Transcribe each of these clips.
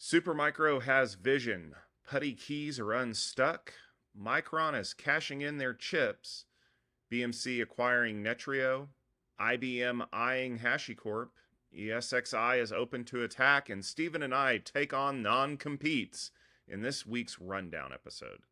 Supermicro has vision. PuTTY keys are unstuck. Micron is cashing in their chips. BMC acquiring Netreo. IBM eyeing HashiCorp. EXSi is open to attack, and Stephen and I take on non-competes in this week's Rundown episode.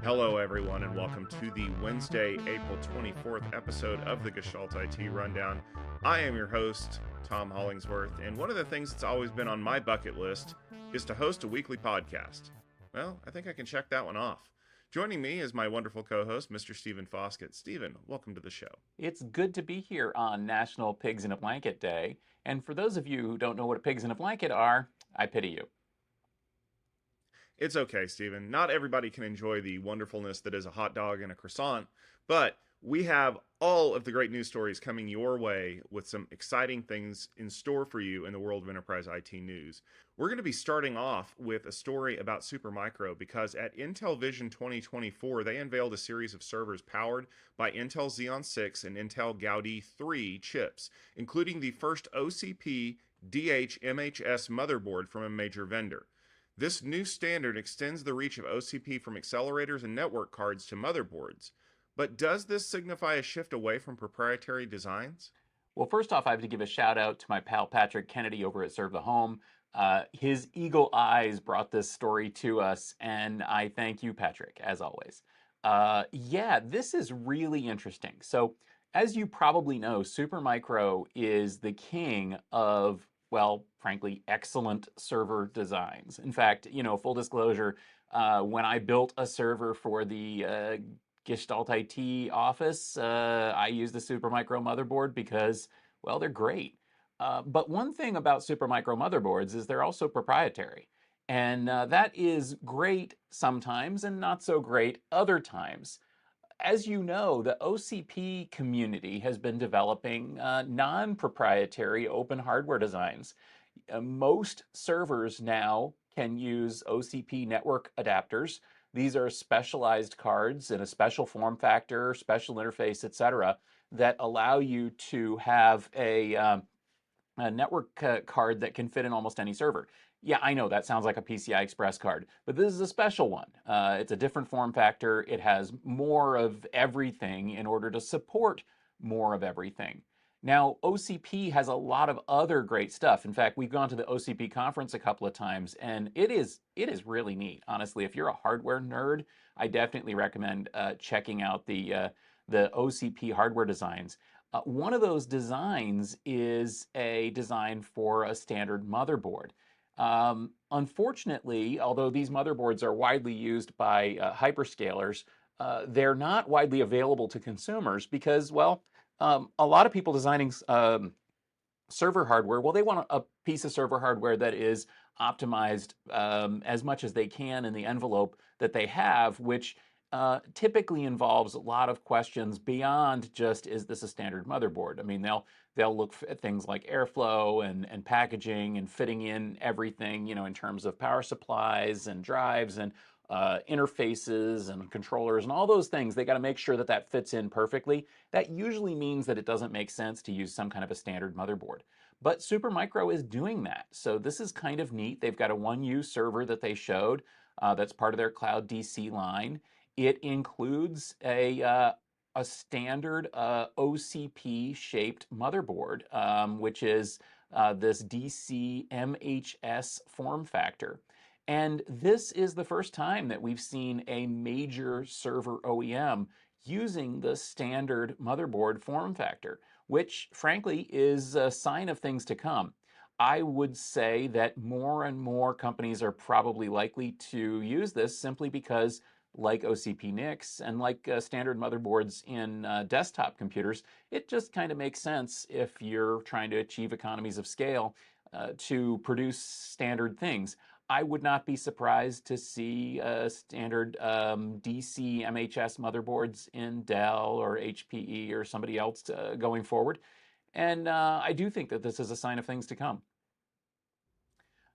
Hello, everyone, and welcome to the Wednesday, April 24th episode of the Gestalt IT Rundown. I am your host, Tom Hollingsworth, and one of the things that's always been on my bucket list is to host a weekly podcast. Well, I think I can check that one off. Joining me is my wonderful co-host, Mr. Stephen Foskett. Stephen, welcome to the show. It's good to be here on National Pigs in a Blanket Day. And for those of you who don't know what pigs in a blanket are, I pity you. It's okay, Stephen. Not everybody can enjoy the wonderfulness that is a hot dog and a croissant, but we have all of the great news stories coming your way with some exciting things in store for you in the world of enterprise IT news. We're going to be starting off with a story about Supermicro because at Intel Vision 2024, they unveiled a series of servers powered by Intel Xeon 6 and Intel Gaudi 3 chips, including the first OCP DH-MHS motherboard from a major vendor. This new standard extends the reach of OCP from accelerators and network cards to motherboards. But does this signify a shift away from proprietary designs? Well, first off, I have to give a shout out to my pal Patrick Kennedy over at Serve the Home. His eagle eyes brought this story to us, and I thank you, Patrick, as always. Yeah, this is really interesting. So, as you probably know, Supermicro is the king of, well, frankly, excellent server designs. In fact, full disclosure, when I built a server for the Gestalt IT office, I use the Supermicro motherboard because, well, they're great. But one thing about Supermicro motherboards is they're also proprietary. And that is great sometimes and not so great other times. As you know, the OCP community has been developing non-proprietary open hardware designs. Most servers now can use OCP network adapters. These are specialized cards in a special form factor, special interface, etc., that allow you to have a network card that can fit in almost any server. Yeah, I know that sounds like a PCI Express card, but this is a special one. It's a different form factor. It has more of everything in order to support more of everything. Now, OCP has a lot of other great stuff. In fact, we've gone to the OCP conference a couple of times, and it is really neat. Honestly, if you're a hardware nerd, I definitely recommend checking out the OCP hardware designs. One of those designs is a design for a standard motherboard. Unfortunately, although these motherboards are widely used by hyperscalers, they're not widely available to consumers because, well, a lot of people designing server hardware, well, they want a piece of server hardware that is optimized as much as they can in the envelope that they have, which typically involves a lot of questions beyond just, is this a standard motherboard? I mean, they'll look at things like airflow and packaging and fitting in everything, in terms of power supplies and drives and interfaces and controllers and all those things. They got to make sure that that fits in perfectly. That usually means that it doesn't make sense to use some kind of a standard motherboard. But Supermicro is doing that. So this is kind of neat. They've got a 1U server that they showed that's part of their Cloud DC line. It includes a standard OCP-shaped motherboard, which is this DC MHS form factor. And this is the first time that we've seen a major server OEM using the standard motherboard form factor, which frankly is a sign of things to come. I would say that more and more companies are probably likely to use this simply because, like OCP NICs and like standard motherboards in desktop computers, it just kind of makes sense if you're trying to achieve economies of scale to produce standard things. I would not be surprised to see standard DC MHS motherboards in Dell or HPE or somebody else going forward. And I do think that this is a sign of things to come.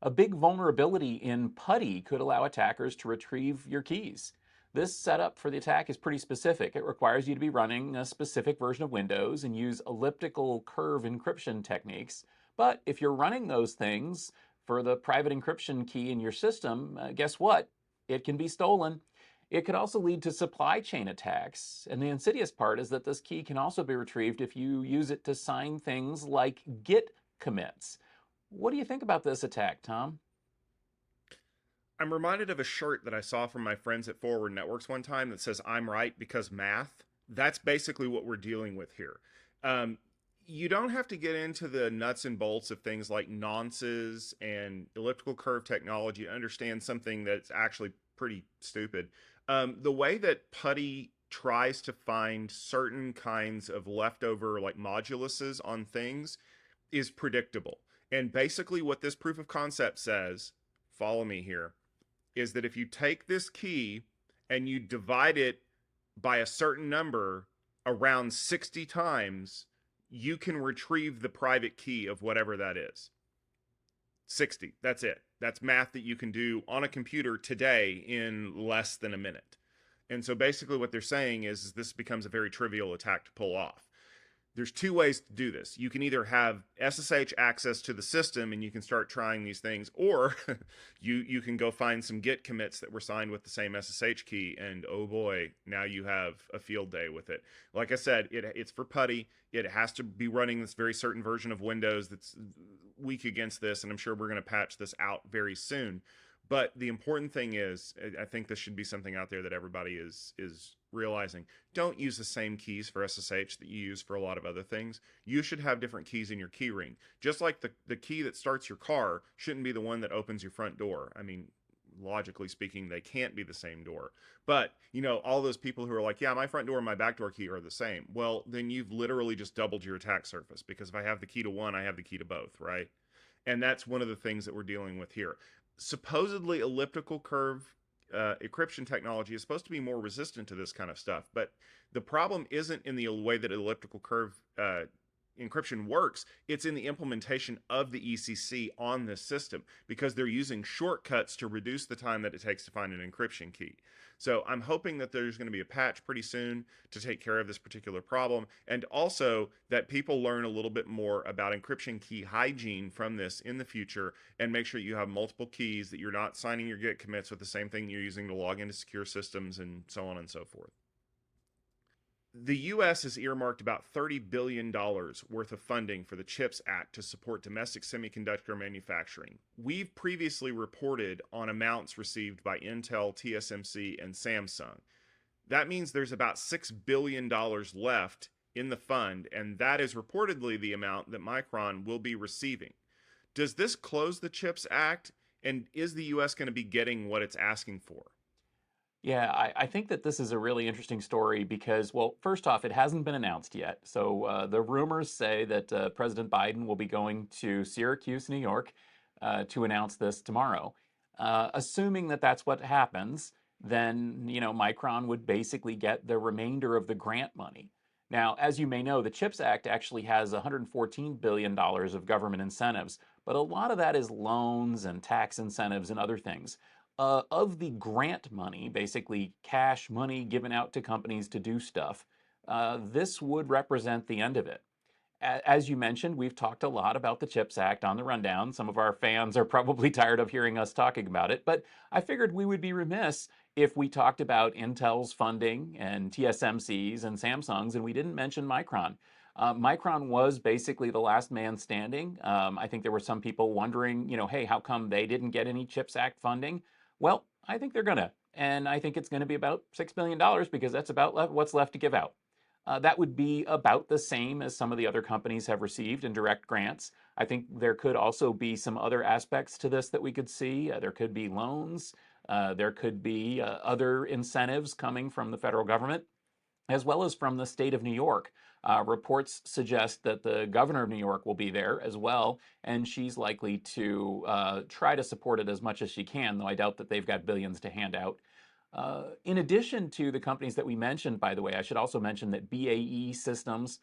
A big vulnerability in PuTTY could allow attackers to retrieve your keys. This setup for the attack is pretty specific. It requires you to be running a specific version of Windows and use elliptical curve encryption techniques. But if you're running those things, for the private encryption key in your system, guess what? It can be stolen. It could also lead to supply chain attacks. And the insidious part is that this key can also be retrieved if you use it to sign things like Git commits. What do you think about this attack, Tom? I'm reminded of a shirt that I saw from my friends at Forward Networks one time that says, "I'm right because math." That's basically what we're dealing with here. Um, you don't have to get into the nuts and bolts of things like nonces and elliptical curve technology to understand something that's actually pretty stupid. The way that PuTTY tries to find certain kinds of leftover like moduluses on things is predictable. And basically, what this proof of concept says, follow me here, is that if you take this key and you divide it by a certain number around 60 times, you can retrieve the private key of whatever that is. 60. That's it. That's math that you can do on a computer today in less than a minute. And so basically what they're saying is this becomes a very trivial attack to pull off. There's two ways to do this. You can either have SSH access to the system and you can start trying these things, or you can go find some Git commits that were signed with the same SSH key, and oh boy, now you have a field day with it. Like I said, it's for PuTTY. It has to be running this very certain version of Windows that's weak against this, and I'm sure we're going to patch this out very soon. But the important thing is, I think this should be something out there that everybody is realizing. Don't use the same keys for SSH that you use for a lot of other things. You should have different keys in your key ring. Just like the key that starts your car shouldn't be the one that opens your front door. I mean, logically speaking, they can't be the same door. But, you know, all those people who are like, yeah, my front door and my back door key are the same. Well, then you've literally just doubled your attack surface, because if I have the key to one, I have the key to both, right? And that's one of the things that we're dealing with here. Supposedly elliptical curve encryption technology is supposed to be more resistant to this kind of stuff, but the problem isn't in the way that elliptical curve encryption works. It's in the implementation of the EXSi on this system, because they're using shortcuts to reduce the time that it takes to find an encryption key. So I'm hoping that there's going to be a patch pretty soon to take care of this particular problem, and also that people learn a little bit more about encryption key hygiene from this in the future, and make sure you have multiple keys, that you're not signing your Git commits with the same thing you're using to log into secure systems, and so on and so forth. The U.S. has earmarked about $30 billion worth of funding for the CHIPS Act to support domestic semiconductor manufacturing. We've previously reported on amounts received by Intel, TSMC, and Samsung. That means there's about $6 billion left in the fund, and that is reportedly the amount that Micron will be receiving. Does this close the CHIPS Act, and is the U.S. going to be getting what it's asking for? Yeah, I think that this is a really interesting story because, well, first off, it hasn't been announced yet. So the rumors say that President Biden will be going to Syracuse, New York, to announce this tomorrow. Assuming that that's what happens, then, you know, Micron would basically get the remainder of the grant money. Now, as you may know, the CHIPS Act actually has $114 billion of government incentives, but a lot of that is loans and tax incentives and other things. Of the grant money, basically cash money given out to companies to do stuff, this would represent the end of it. As you mentioned, we've talked a lot about the CHIPS Act on the rundown. Some of our fans are probably tired of hearing us talking about it, but I figured we would be remiss if we talked about Intel's funding and TSMC's and Samsung's, and we didn't mention Micron. Micron was basically the last man standing. I think there were some people wondering, you know, hey, how come they didn't get any CHIPS Act funding? Well, I think they're gonna, and I think it's gonna be about $6 billion because that's about what's left to give out. That would be about the same as some of the other companies have received in direct grants. I think there could also be some other aspects to this that we could see. There could be loans, there could be other incentives coming from the federal government, as well as from the state of New York. Reports suggest that the governor of New York will be there as well, and she's likely to try to support it as much as she can, though I doubt that they've got billions to hand out. In addition to the companies that we mentioned, by the way, I should also mention that BAE Systems,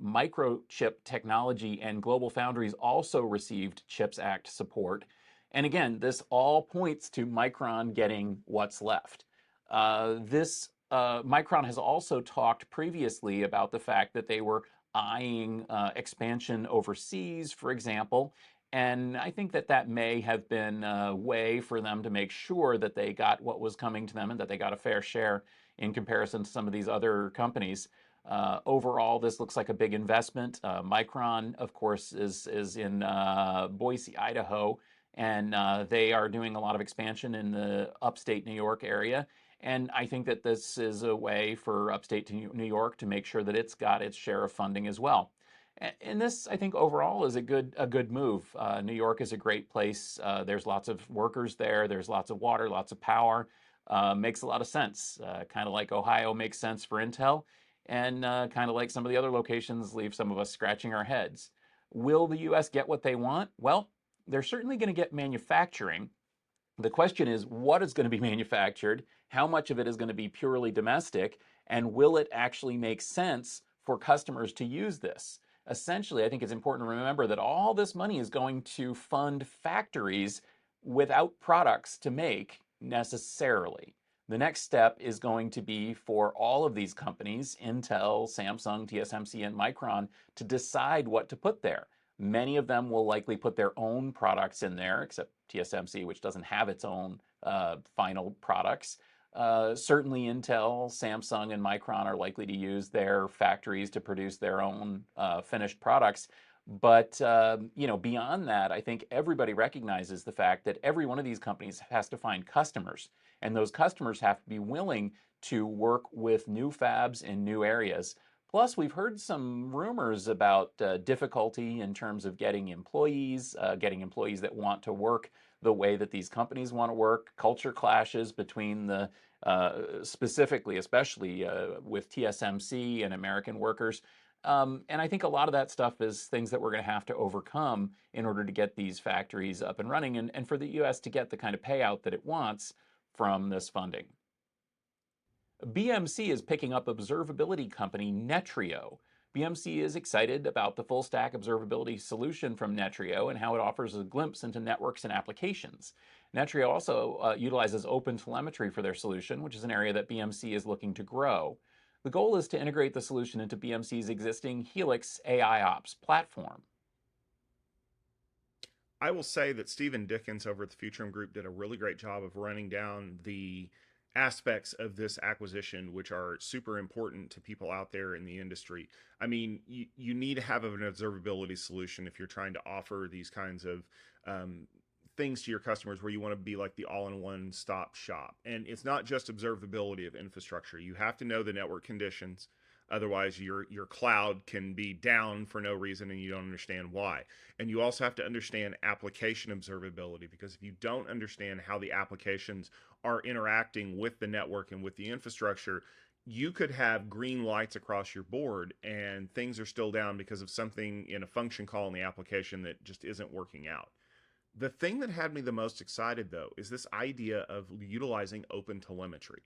Microchip Technology, and Global Foundries also received CHIPS Act support. And again, this all points to Micron getting what's left. Micron has also talked previously about the fact that they were eyeing expansion overseas, for example. And I think that that may have been a way for them to make sure that they got what was coming to them and that they got a fair share in comparison to some of these other companies. Overall, this looks like a big investment. Micron, of course, is in Boise, Idaho, and they are doing a lot of expansion in the upstate New York area. And I think that this is a way for upstate New York to make sure that it's got its share of funding as well. And this, I think, overall is a good move. New York is a great place. There's lots of workers there. There's lots of water, lots of power. Makes a lot of sense. Kind of like Ohio makes sense for Intel, and kind of like some of the other locations leave some of us scratching our heads. Will the U.S. get what they want? Well, they're certainly going to get manufacturing. The question is, what is going to be manufactured? How much of it is going to be purely domestic? And will it actually make sense for customers to use this? Essentially, I think it's important to remember that all this money is going to fund factories without products to make necessarily. The next step is going to be for all of these companies, Intel, Samsung, TSMC, and Micron, to decide what to put there. Many of them will likely put their own products in there, except TSMC, which doesn't have its own final products. Certainly Intel, Samsung, and Micron are likely to use their factories to produce their own finished products. But beyond that, I think everybody recognizes the fact that every one of these companies has to find customers, and those customers have to be willing to work with new fabs in new areas. Plus, we've heard some rumors about difficulty in terms of getting employees that want to work the way that these companies want to work, culture clashes between the specifically, especially with TSMC and American workers. And I think a lot of that stuff is things that we're going to have to overcome in order to get these factories up and running and for the US to get the kind of payout that it wants from this funding. BMC is picking up observability company Netreo. BMC is excited about the full stack observability solution from Netreo and how it offers a glimpse into networks and applications. Netreo also utilizes open telemetry for their solution, which is an area that BMC is looking to grow. The goal is to integrate the solution into BMC's existing Helix AIOps platform. I will say that Stephen Dickens over at the Futurum Group did a really great job of running down the aspects of this acquisition, which are super important to people out there in the industry. I mean, you need to have an observability solution if you're trying to offer these kinds of things to your customers where you want to be like the all-in-one stop shop. And it's not just observability of infrastructure. You have to know the network conditions. Otherwise, your cloud can be down for no reason and you don't understand why. And you also have to understand application observability, because if you don't understand how the applications are interacting with the network and with the infrastructure, you could have green lights across your board and things are still down because of something in a function call in the application that just isn't working out. The thing that had me the most excited, though, is this idea of utilizing open telemetry.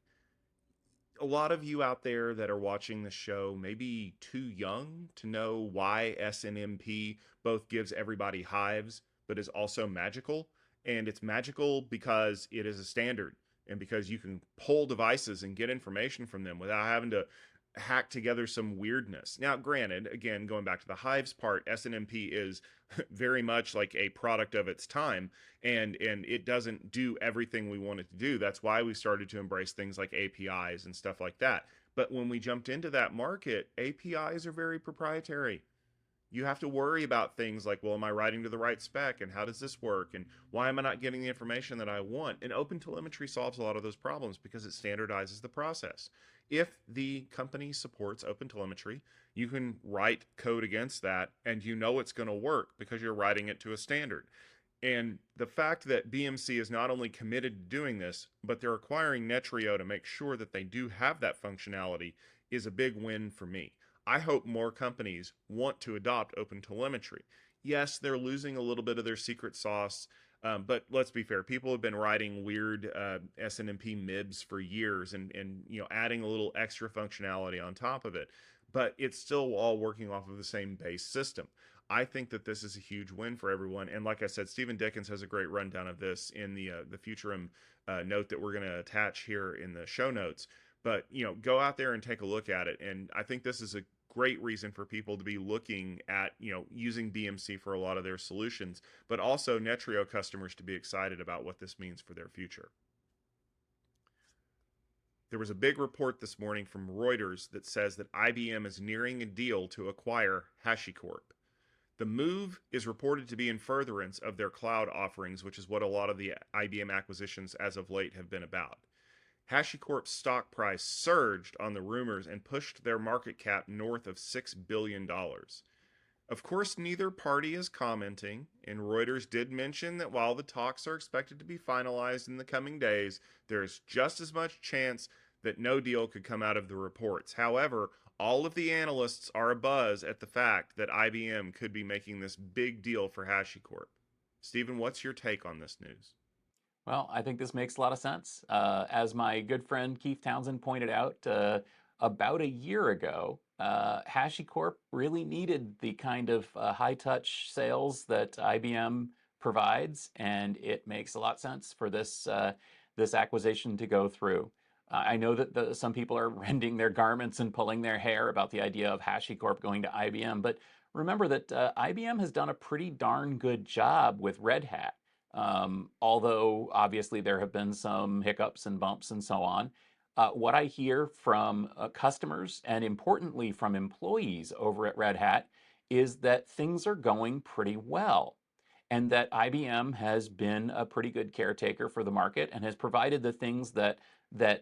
A lot of you out there that are watching the show may be too young to know why SNMP both gives everybody hives, but is also magical. And it's magical because it is a standard and because you can pull devices and get information from them without having to hack together some weirdness. Now, granted, again, going back to the hives part, SNMP is very much like a product of its time, and it doesn't do everything we want it to do. That's why we started to embrace things like APIs and stuff like that. But when we jumped into that market, APIs are very proprietary. You have to worry about things like, well, am I writing to the right spec, and how does this work, and why am I not getting the information that I want? And OpenTelemetry solves a lot of those problems because it standardizes the process. If the company supports OpenTelemetry, you can write code against that, and you know it's going to work because you're writing it to a standard. And the fact that BMC is not only committed to doing this, but they're acquiring Netreo to make sure that they do have that functionality is a big win for me. I hope more companies want to adopt OpenTelemetry. Yes, they're losing a little bit of their secret sauce, but let's be fair. People have been writing weird SNMP MIBs for years and adding a little extra functionality on top of it. But it's still all working off of the same base system. I think that this is a huge win for everyone. And like I said, Stephen Dickens has a great rundown of this in the Futurum note that we're going to attach here in the show notes. But go out there and take a look at it. And I think this is a great reason for people to be looking at, using BMC for a lot of their solutions, but also Netreo customers to be excited about what this means for their future. There was a big report this morning from Reuters that says that IBM is nearing a deal to acquire HashiCorp. The move is reported to be in furtherance of their cloud offerings, which is what a lot of the IBM acquisitions as of late have been about. HashiCorp's stock price surged on the rumors and pushed their market cap north of $6 billion. Of course, neither party is commenting, and Reuters did mention that while the talks are expected to be finalized in the coming days, there is just as much chance that no deal could come out of the reports. However, all of the analysts are abuzz at the fact that IBM could be making this big deal for HashiCorp. Stephen, what's your take on this news? Well, I think this makes a lot of sense. As my good friend Keith Townsend pointed out, about a year ago, HashiCorp really needed the kind of high-touch sales that IBM provides, and it makes a lot of sense for this acquisition to go through. I know that some people are rending their garments and pulling their hair about the idea of HashiCorp going to IBM, but remember that IBM has done a pretty darn good job with Red Hat. Although obviously there have been some hiccups and bumps and so on. What I hear from customers and importantly from employees over at Red Hat is that things are going pretty well and that IBM has been a pretty good caretaker for the market and has provided the things that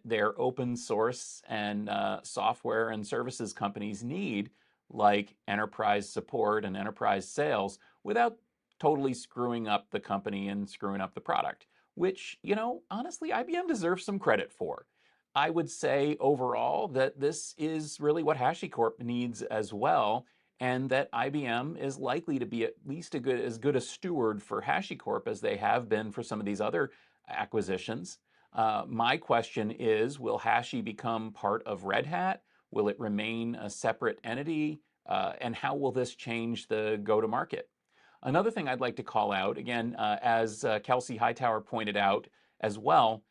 their open source and software and services companies need, like enterprise support and enterprise sales, without totally screwing up the company and screwing up the product, which, honestly, IBM deserves some credit for. I would say overall that this is really what HashiCorp needs as well, and that IBM is likely to be at least as good a steward for HashiCorp as they have been for some of these other acquisitions. My question is, will Hashi become part of Red Hat? Will it remain a separate entity? And how will this change the go-to-market? Another thing I'd like to call out, again, as Kelsey Hightower pointed out as well,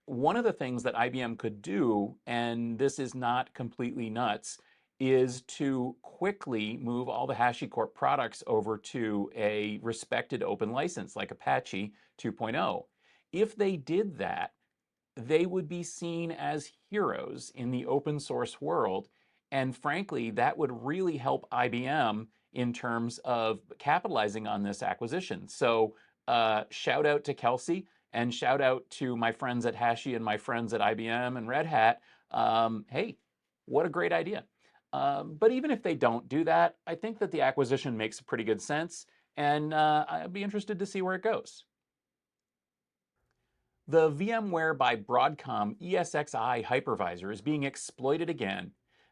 one of the things that IBM could do, and this is not completely nuts, is to quickly move all the HashiCorp products over to a respected open license like Apache 2.0. If they did that, they would be seen as heroes in the open source world, and frankly, that would really help IBM in terms of capitalizing on this acquisition. So shout out to Kelsey and shout out to my friends at Hashi and my friends at IBM and Red Hat. Hey, what a great idea. But even if they don't do that, I think that the acquisition makes pretty good sense, and I'd be interested to see where it goes. The VMware by Broadcom EXSi hypervisor is being exploited again.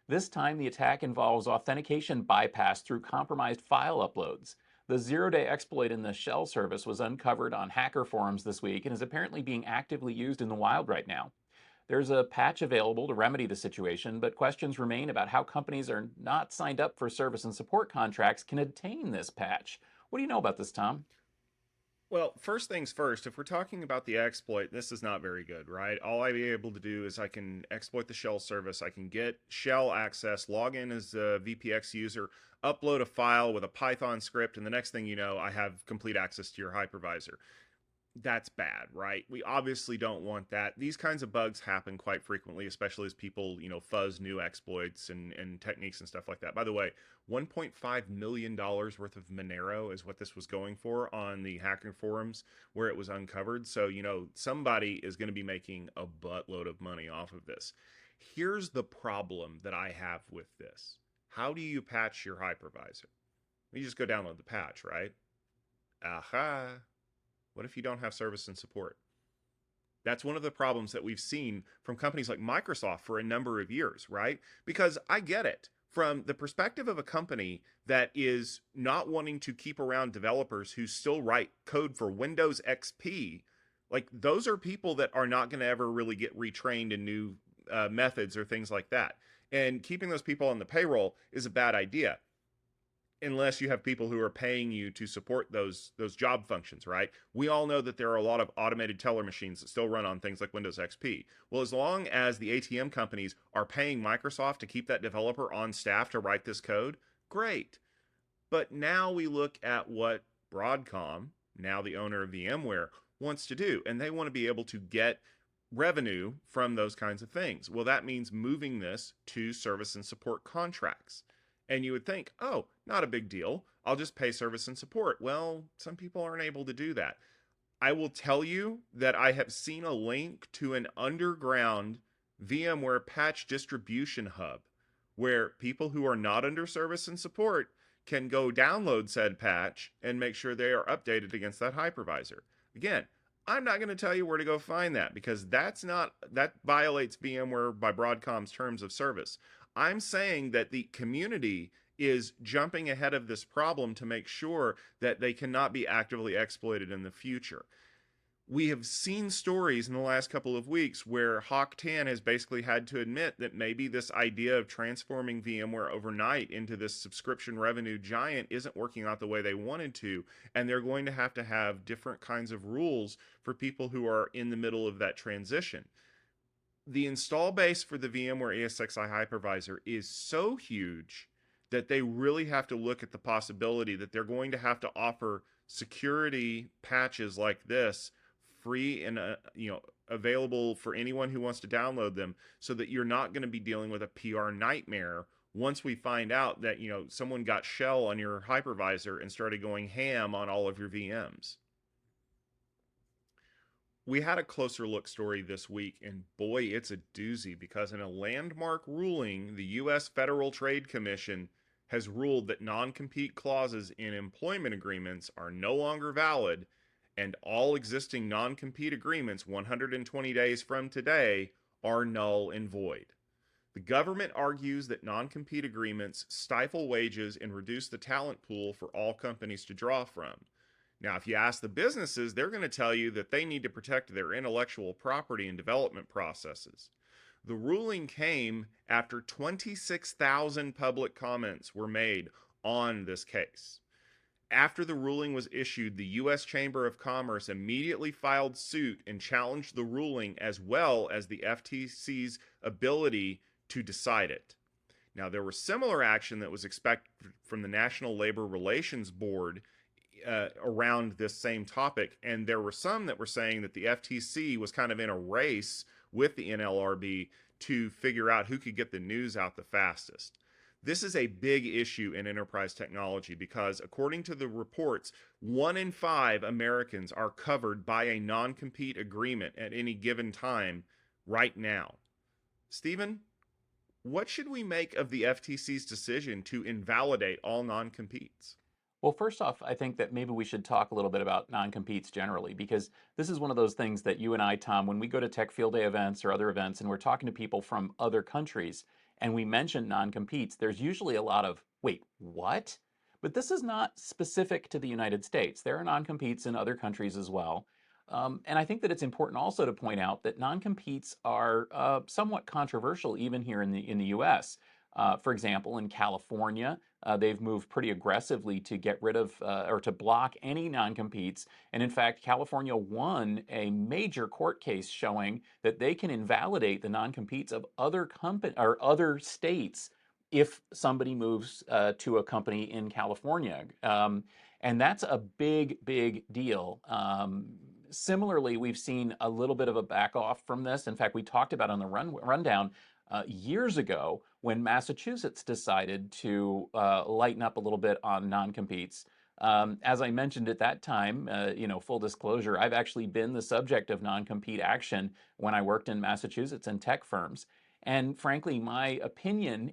This time, the attack involves authentication bypass through compromised file uploads. The zero-day exploit in the shell service was uncovered on hacker forums this week and is apparently being actively used in the wild right now. There's a patch available to remedy the situation, but questions remain about how companies are not signed up for service and support contracts can obtain this patch. What do you know about this, Tom? Well, first things first, if we're talking about the exploit, this is not very good, right? All I'd be able to do is I can exploit the shell service, I can get shell access, log in as a VPX user, upload a file with a Python script, and the next thing you know, I have complete access to your hypervisor. That's bad, right? We obviously don't want that. These kinds of bugs happen quite frequently, especially as people, fuzz new exploits and techniques and stuff like that. By the way, $1.5 million worth of Monero is what this was going for on the hacker forums where it was uncovered. So, somebody is going to be making a buttload of money off of this. Here's the problem that I have with this. How do you patch your hypervisor? You just go download the patch, right? Aha. What if you don't have service and support? That's one of the problems that we've seen from companies like Microsoft for a number of years, right? Because I get it. From the perspective of a company that is not wanting to keep around developers who still write code for Windows XP, like those are people that are not going to ever really get retrained in new methods or things like that. And keeping those people on the payroll is a bad idea. unless you have people who are paying you to support those job functions, right? We all know that there are a lot of automated teller machines that still run on things like Windows XP. Well, as long as the ATM companies are paying Microsoft to keep that developer on staff to write this code, great. But now we look at what Broadcom, now the owner of VMware, wants to do, and they want to be able to get revenue from those kinds of things. Well, that means moving this to service and support contracts. And you would think, oh, not a big deal. I'll just pay service and support. Well, some people aren't able to do that. I will tell you that I have seen a link to an underground VMware patch distribution hub where people who are not under service and support can go download said patch and make sure they are updated against that hypervisor. Again, I'm not going to tell you where to go find that because that violates VMware by Broadcom's terms of service. I'm saying that the community is jumping ahead of this problem to make sure that they cannot be actively exploited in the future. We have seen stories in the last couple of weeks where Hawk Tan has basically had to admit that maybe this idea of transforming VMware overnight into this subscription revenue giant isn't working out the way they wanted to, and they're going to have different kinds of rules for people who are in the middle of that transition. The install base for the VMware EXSi hypervisor is so huge that they really have to look at the possibility that they're going to have to offer security patches like this free and available for anyone who wants to download them, so that you're not going to be dealing with a PR nightmare once we find out that someone got shell on your hypervisor and started going ham on all of your VMs. We had a closer look story this week, and boy, it's a doozy, because in a landmark ruling, the U.S. Federal Trade Commission has ruled that non-compete clauses in employment agreements are no longer valid, and all existing non-compete agreements 120 days from today are null and void. The government argues that non-compete agreements stifle wages and reduce the talent pool for all companies to draw from. Now, if you ask the businesses, they're going to tell you that they need to protect their intellectual property and development processes. The ruling came after 26,000 public comments were made on this case. After the ruling was issued, the U.S. Chamber of Commerce immediately filed suit and challenged the ruling, as well as the FTC's ability to decide it. Now, there was similar action that was expected from the National Labor Relations Board around this same topic, and there were some that were saying that the FTC was kind of in a race with the NLRB to figure out who could get the news out the fastest. This is a big issue in enterprise technology because, according to the reports, 1 in 5 Americans are covered by a non-compete agreement at any given time right now. Stephen, what should we make of the FTC's decision to invalidate all non-competes? Well, first off, I think that maybe we should talk a little bit about non-competes generally, because this is one of those things that you and I, Tom, when we go to Tech Field Day events or other events and we're talking to people from other countries and we mention non-competes, there's usually a lot of, wait, what? But this is not specific to the United States. There are non-competes in other countries as well. And I think that it's important also to point out that non-competes are somewhat controversial even here in the US. For example, in California, they've moved pretty aggressively to get rid of or to block any non-competes. And in fact, California won a major court case showing that they can invalidate the non-competes of other states if somebody moves to a company in California. And that's a big, big deal. Similarly, we've seen a little bit of a back off from this. In fact, we talked about on the rundown years ago when Massachusetts decided to lighten up a little bit on non-competes. As I mentioned at that time, full disclosure, I've actually been the subject of non-compete action when I worked in Massachusetts in tech firms. And frankly, my opinion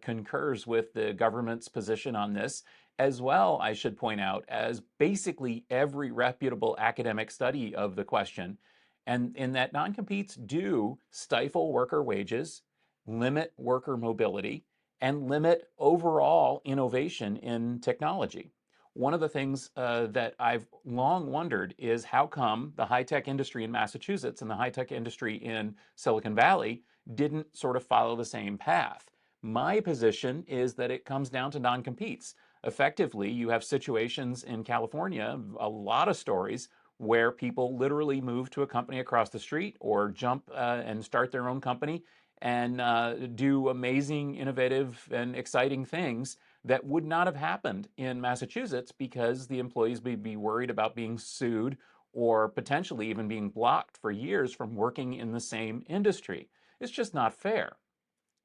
concurs with the government's position on this, as well, I should point out, as basically every reputable academic study of the question. And in that non-competes do stifle worker wages, limit worker mobility, and limit overall innovation in technology. One of the things that I've long wondered is how come the high-tech industry in Massachusetts and the high-tech industry in Silicon Valley didn't sort of follow the same path. My position is that it comes down to non-competes. Effectively, you have situations in California, a lot of stories where people literally move to a company across the street or jump and start their own company and do amazing, innovative, and exciting things that would not have happened in Massachusetts because the employees would be worried about being sued or potentially even being blocked for years from working in the same industry. It's just not fair.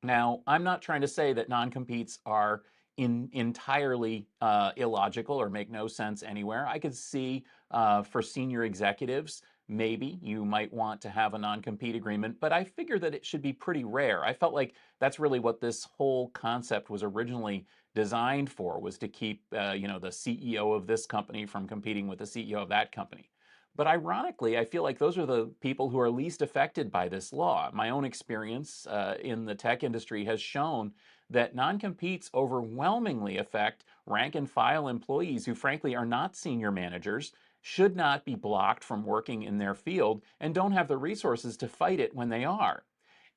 Now, I'm not trying to say that non-competes are entirely illogical or make no sense anywhere. I could see for senior executives, maybe you might want to have a non-compete agreement, but I figure that it should be pretty rare. I felt like that's really what this whole concept was originally designed for, was to keep the CEO of this company from competing with the CEO of that company. But ironically, I feel like those are the people who are least affected by this law. My own experience in the tech industry has shown that non-competes overwhelmingly affect rank and file employees who frankly are not senior managers, should not be blocked from working in their field, and don't have the resources to fight it when they are.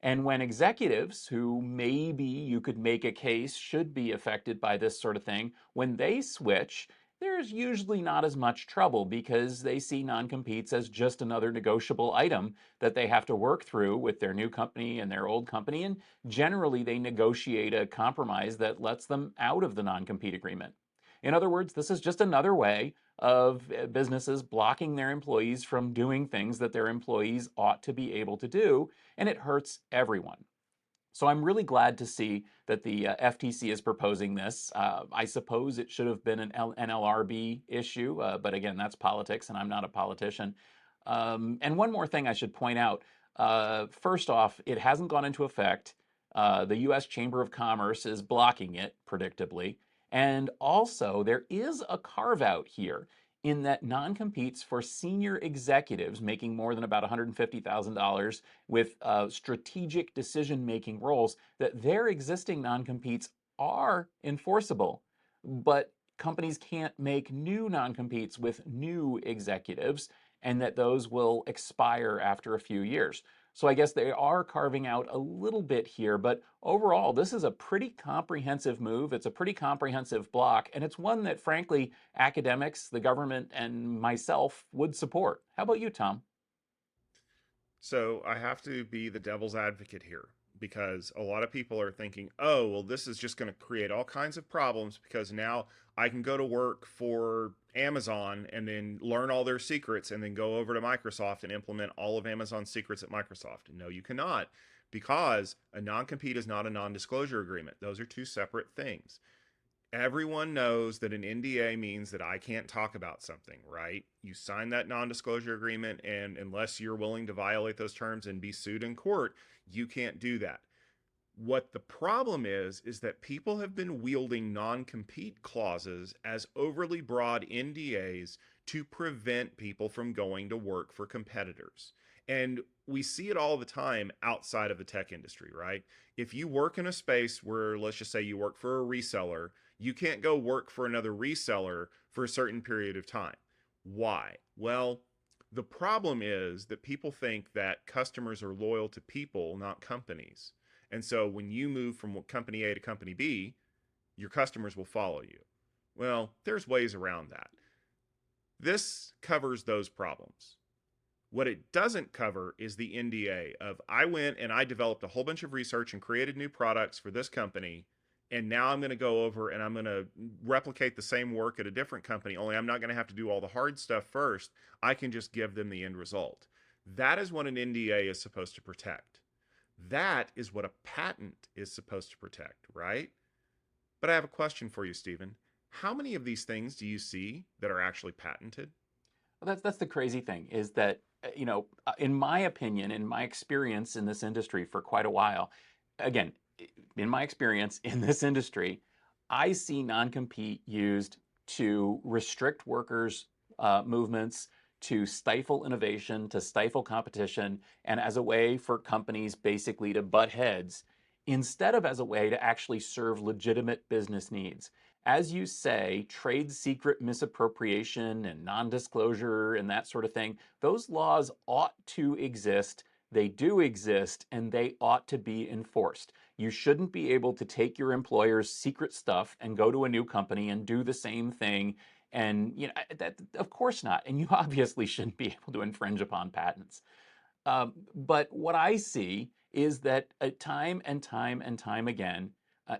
And when executives, who maybe you could make a case should be affected by this sort of thing, when they switch, there's usually not as much trouble because they see non-competes as just another negotiable item that they have to work through with their new company and their old company. And generally, they negotiate a compromise that lets them out of the non-compete agreement. In other words, this is just another way of businesses blocking their employees from doing things that their employees ought to be able to do, and it hurts everyone. So I'm really glad to see that the FTC is proposing this. I suppose it should have been an NLRB issue, but again, that's politics, and I'm not a politician. And one more thing I should point out. First off, it hasn't gone into effect. The U.S. Chamber of Commerce is blocking it, predictably. And also, there is a carve out here in that non-competes for senior executives making more than about $150,000 with strategic decision-making roles, that their existing non-competes are enforceable, but companies can't make new non-competes with new executives, and that those will expire after a few years. So I guess they are carving out a little bit here, but overall, this is a pretty comprehensive move. It's a pretty comprehensive block, and it's one that, frankly, academics, the government, and myself would support. How about you, Tom? So I have to be the devil's advocate here because a lot of people are thinking, oh, well, this is just going to create all kinds of problems because now I can go to work for Amazon and then learn all their secrets and then go over to Microsoft and implement all of Amazon's secrets at Microsoft. No, you cannot, because a non compete is not a non disclosure agreement. Those are two separate things. Everyone knows that an NDA means that I can't talk about something, right? You sign that non disclosure agreement, and unless you're willing to violate those terms and be sued in court, you can't do that. What the problem is that people have been wielding non compete clauses as overly broad NDAs to prevent people from going to work for competitors. And we see it all the time outside of the tech industry, right? If you work in a space where, let's just say, you work for a reseller, you can't go work for another reseller for a certain period of time. Why? Well, the problem is that people think that customers are loyal to people, not companies. And so when you move from company A to company B, your customers will follow you. Well, there's ways around that. This covers those problems. What it doesn't cover is the NDA of I went and I developed a whole bunch of research and created new products for this company, and now I'm going to go over and I'm going to replicate the same work at a different company, only I'm not going to have to do all the hard stuff first. I can just give them the end result. That is what an NDA is supposed to protect. That is what a patent is supposed to protect, right? But I have a question for you, Stephen. How many of these things do you see that are actually patented? Well, that's the crazy thing, is that in my opinion, in my experience in this industry for quite a while, again, in my experience in this industry, I see non-compete used to restrict workers' movements, to stifle innovation, to stifle competition, and as a way for companies basically to butt heads instead of as a way to actually serve legitimate business needs. As you say, trade secret misappropriation and non disclosure and that sort of thing, those laws ought to exist They do exist, and they ought to be enforced. You shouldn't be able to take your employer's secret stuff and go to a new company and do the same thing. And that, of course not. And you obviously shouldn't be able to infringe upon patents. But what I see is that time and time and time again,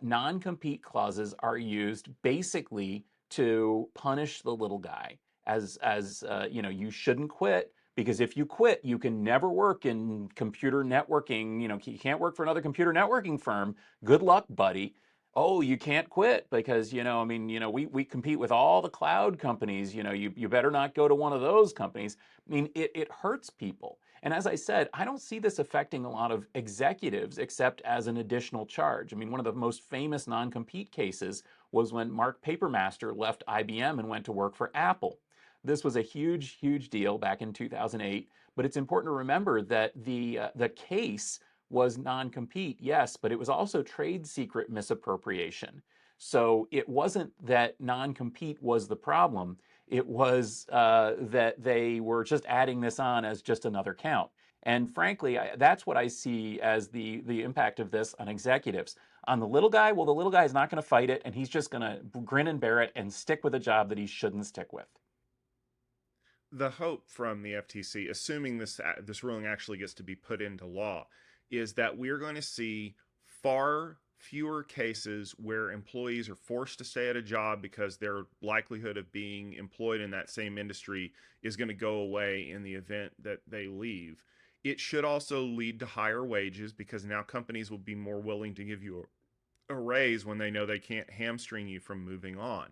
non-compete clauses are used basically to punish the little guy. You shouldn't quit, because if you quit, you can never work in computer networking. You can't work for another computer networking firm. Good luck, buddy. Oh, you can't quit because, we compete with all the cloud companies. You better not go to one of those companies. I mean, it hurts people. And as I said, I don't see this affecting a lot of executives except as an additional charge. I mean, one of the most famous non-compete cases was when Mark Papermaster left IBM and went to work for Apple. This was a huge, huge deal back in 2008, but it's important to remember that the case was non-compete, yes, but it was also trade secret misappropriation. So it wasn't that non-compete was the problem. It was that they were just adding this on as just another count. And frankly, that's what I see as the impact of this on executives. On the little guy, well, the little guy is not going to fight it, and he's just going to grin and bear it and stick with a job that he shouldn't stick with. The hope from the FTC, assuming this ruling actually gets to be put into law, is that we're going to see far fewer cases where employees are forced to stay at a job because their likelihood of being employed in that same industry is going to go away in the event that they leave. It should also lead to higher wages because now companies will be more willing to give you a raise when they know they can't hamstring you from moving on.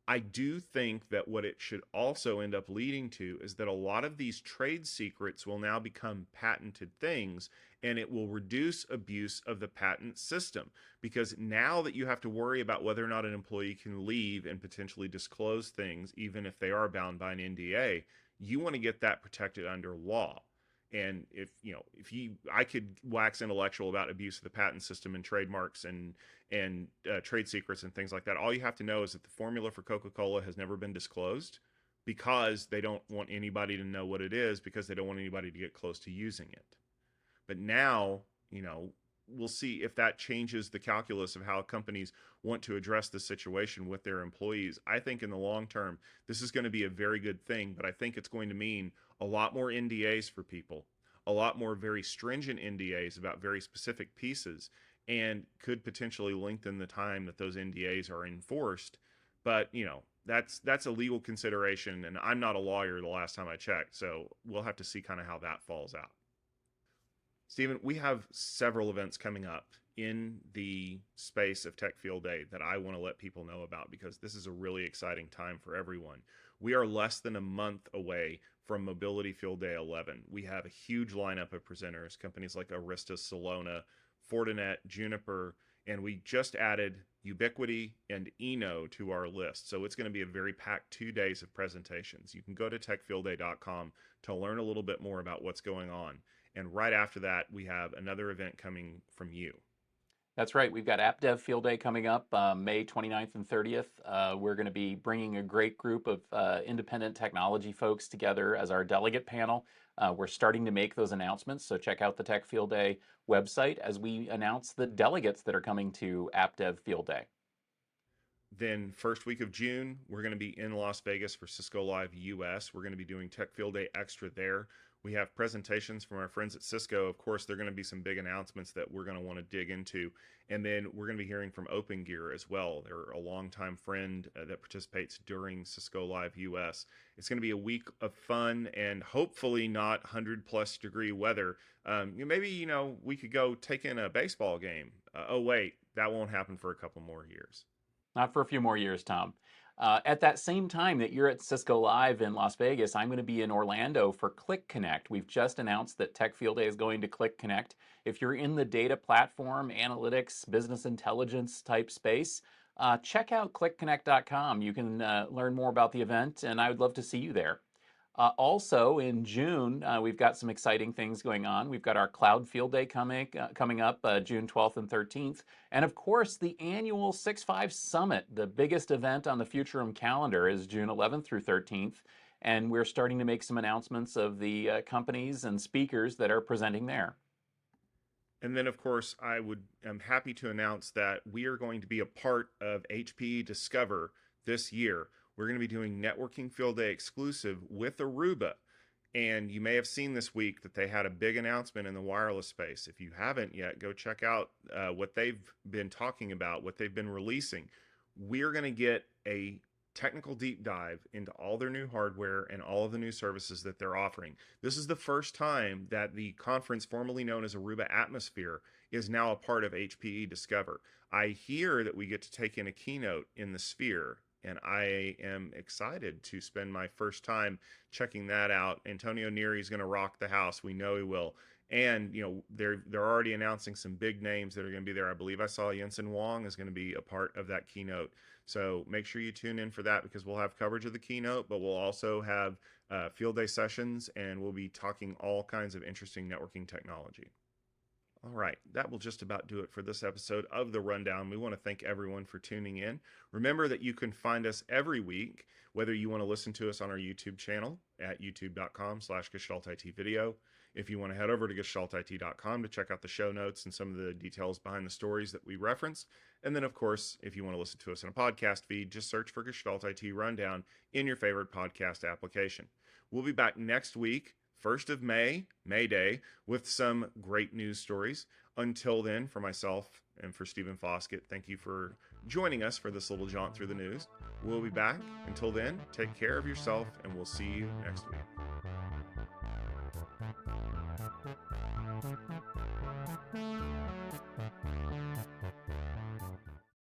I do think that what it should also end up leading to is that a lot of these trade secrets will now become patented things, and it will reduce abuse of the patent system. Because now that you have to worry about whether or not an employee can leave and potentially disclose things, even if they are bound by an NDA, you want to get that protected under law. And I could wax intellectual about abuse of the patent system and trademarks and trade secrets and things like that. All you have to know is that the formula for Coca-Cola has never been disclosed because they don't want anybody to know what it is, because they don't want anybody to get close to using it. But now, we'll see if that changes the calculus of how companies want to address the situation with their employees. I think in the long term, this is going to be a very good thing, but I think it's going to mean a lot more NDAs for people, a lot more very stringent NDAs about very specific pieces, and could potentially lengthen the time that those NDAs are enforced. But, that's a legal consideration, and I'm not a lawyer the last time I checked, so we'll have to see kind of how that falls out. Stephen, we have several events coming up in the space of Tech Field Day that I want to let people know about because this is a really exciting time for everyone. We are less than a month away from Mobility Field Day 11. We have a huge lineup of presenters, companies like Arista, Solona, Fortinet, Juniper, and we just added Ubiquity and Eno to our list. So it's going to be a very packed 2 days of presentations. You can go to techfieldday.com to learn a little bit more about what's going on. And right after that, we have another event coming from you. That's right. We've got App Dev Field Day coming up May 29th and 30th. We're going to be bringing a great group of independent technology folks together as our delegate panel. We're starting to make those announcements, so check out the Tech Field Day website as we announce the delegates that are coming to App Dev Field Day. Then first week of June, we're going to be in Las Vegas for Cisco Live US. We're going to be doing Tech Field Day Extra there. We have presentations from our friends at Cisco. Of course, there are going to be some big announcements that we're going to want to dig into. And then we're going to be hearing from OpenGear as well. They're a longtime friend that participates during Cisco Live US. It's going to be a week of fun and hopefully not 100+ degree weather. Maybe, we could go take in a baseball game. Oh, wait, that won't happen for a couple more years. Not for a few more years, Tom. At that same time that you're at Cisco Live in Las Vegas, I'm going to be in Orlando for Click Connect. We've just announced that Tech Field Day is going to Click Connect. If you're in the data platform, analytics, business intelligence type space, check out clickconnect.com. You can learn more about the event, and I would love to see you there. Also in June, we've got some exciting things going on. We've got our Cloud Field Day coming up June 12th and 13th. And of course, the annual 6.5 Summit, the biggest event on the Futurum calendar, is June 11th through 13th. and we're starting to make some announcements of the companies and speakers that are presenting there. And then, of course, am happy to announce that we are going to be a part of HPE Discover this year. We're going to be doing Networking Field Day exclusive with Aruba. And you may have seen this week that they had a big announcement in the wireless space. If you haven't yet, go check out what they've been talking about, what they've been releasing. We're going to get a technical deep dive into all their new hardware and all of the new services that they're offering. This is the first time that the conference formerly known as Aruba Atmosphere is now a part of HPE Discover. I hear that we get to take in a keynote in the Sphere, and I am excited to spend my first time checking that out. Antonio Neri is going to rock the house. We know he will. And they're already announcing some big names that are going to be there. I believe I saw Jensen Huang is going to be a part of that keynote. So make sure you tune in for that, because we'll have coverage of the keynote, but we'll also have field day sessions, and we'll be talking all kinds of interesting networking technology. All right, that will just about do it for this episode of The Rundown. We want to thank everyone for tuning in. Remember that you can find us every week, whether you want to listen to us on our YouTube channel at youtube.com/GestaltIT video. If you want to head over to gestaltit.com to check out the show notes and some of the details behind the stories that we reference. And then, of course, if you want to listen to us in a podcast feed, just search for Gestalt IT Rundown in your favorite podcast application. We'll be back next week, 1st of May, May Day, with some great news stories. Until then, for myself and for Stephen Foskett, thank you for joining us for this little jaunt through the news. We'll be back. Until then, take care of yourself, and we'll see you next week.